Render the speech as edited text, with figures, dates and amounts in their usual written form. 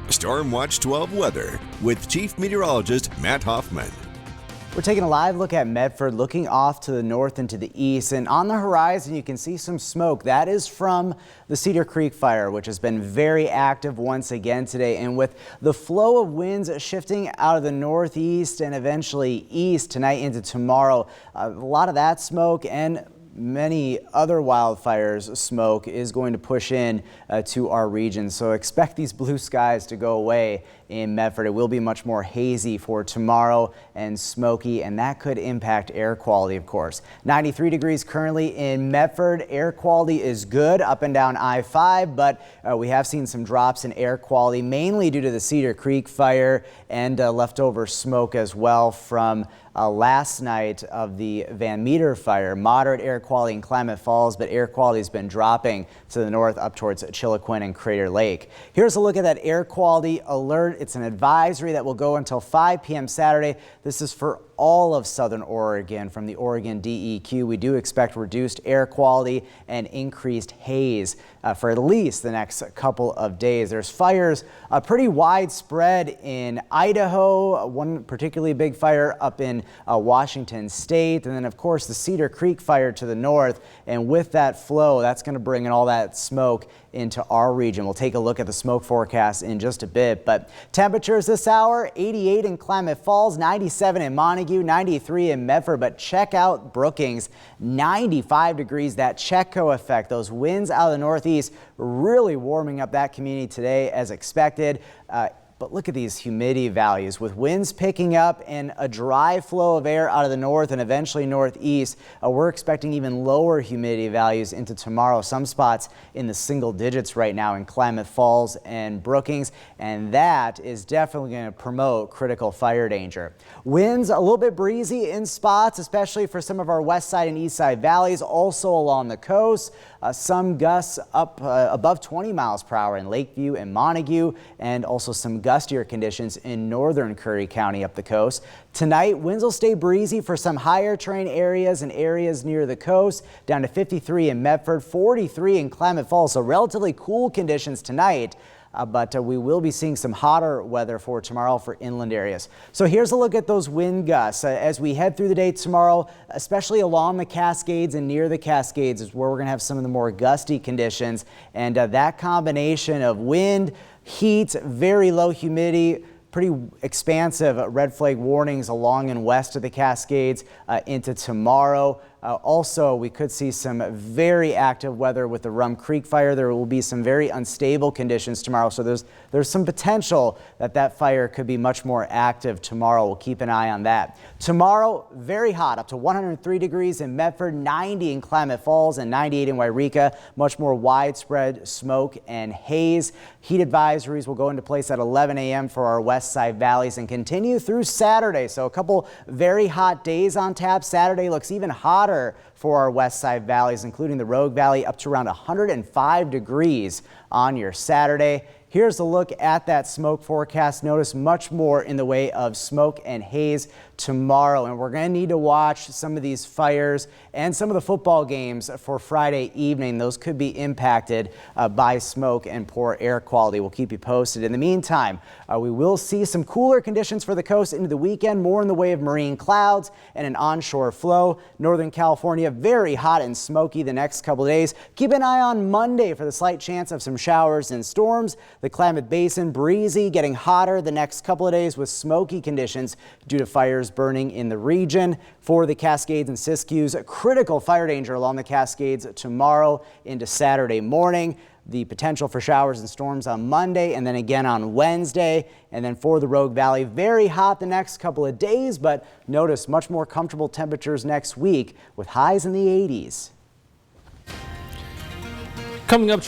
Storm Watch 12 weather with Chief Meteorologist Matt Hoffman. We're taking a live look at Medford, looking off to the north and to the east, and on the horizon you can see some smoke. That is from the Cedar Creek fire, which has been very active once again today. And with the flow of winds shifting out of the northeast and eventually east tonight into tomorrow, a lot of that smoke and many other wildfires smoke is going to push in to our region. So expect these blue skies to go away in Medford. It will be much more hazy for tomorrow and smoky, and that could impact air quality, of course. 93 degrees currently in Medford. Air quality is good up and down I-5, but we have seen some drops in air quality, mainly due to the Cedar Creek fire and leftover smoke as well from last night of the Van Meter fire. Moderate air quality in Klamath Falls, but air quality has been dropping to the north up towards Chiloquin and Crater Lake. Here's a look at that air quality alert. It's an advisory that will go until 5 p.m. Saturday. This is for all of southern Oregon from the Oregon DEQ. We do expect reduced air quality and increased haze for at least the next couple of days. There's fires pretty widespread in Idaho, one particularly big fire up in Washington State, and then of course the Cedar Creek fire to the north. And with that flow, that's going to bring in all that smoke into our region. We'll take a look at the smoke forecast in just a bit, but temperatures this hour: 88 in Klamath Falls, 97 in Montague, 93 in Medford. But check out Brookings, 95 degrees. That Checo effect, those winds out of the northeast really warming up that community today as expected. But look at these humidity values. With winds picking up and a dry flow of air out of the north and eventually northeast, we're expecting even lower humidity values into tomorrow. Some spots in the single digits right now in Klamath Falls and Brookings, and that is definitely going to promote critical fire danger. Winds a little bit breezy in spots, especially for some of our west side and east side valleys, also along the coast. Some gusts up above 20 miles per hour in Lakeview and Montague, and also some gustier conditions in northern Curry County up the coast. Tonight, winds will stay breezy for some higher terrain areas and areas near the coast, down to 53 in Medford, 43 in Klamath Falls. So relatively cool conditions tonight. But we will be seeing some hotter weather for tomorrow for inland areas. So here's a look at those wind gusts as we head through the day tomorrow, especially along the Cascades and near the Cascades is where we're going to have some of the more gusty conditions. And that combination of wind, heat, very low humidity, pretty expansive red flag warnings along and west of the Cascades into tomorrow. Also, we could see some very active weather with the Rum Creek fire. There will be some very unstable conditions tomorrow, so there's some potential that fire could be much more active tomorrow. We'll keep an eye on that. Tomorrow, very hot, up to 103 degrees in Medford, 90 in Klamath Falls, and 98 in Wairika. Much more widespread smoke and haze. Heat advisories will go into place at 11 a.m. for our west side valleys and continue through Saturday. So a couple very hot days on tap. Saturday looks even hotter for our west side valleys, including the Rogue Valley, up to around 105 degrees on your Saturday. Here's a look at that smoke forecast. Notice much more in the way of smoke and haze tomorrow, and we're going to need to watch some of these fires and some of the football games for Friday evening. Those could be impacted by smoke and poor air quality. We'll keep you posted. In the meantime, we will see some cooler conditions for the coast into the weekend, more in the way of marine clouds and an onshore flow. Northern California, very hot and smoky the next couple of days. Keep an eye on Monday for the slight chance of some showers and storms. The Klamath Basin, breezy, getting hotter the next couple of days with smoky conditions due to fires burning in the region. For the Cascades and Siskiyous, critical fire danger along the Cascades tomorrow into Saturday morning. The potential for showers and storms on Monday and then again on Wednesday. And then for the Rogue Valley, very hot the next couple of days, but notice much more comfortable temperatures next week with highs in the 80s. Coming up.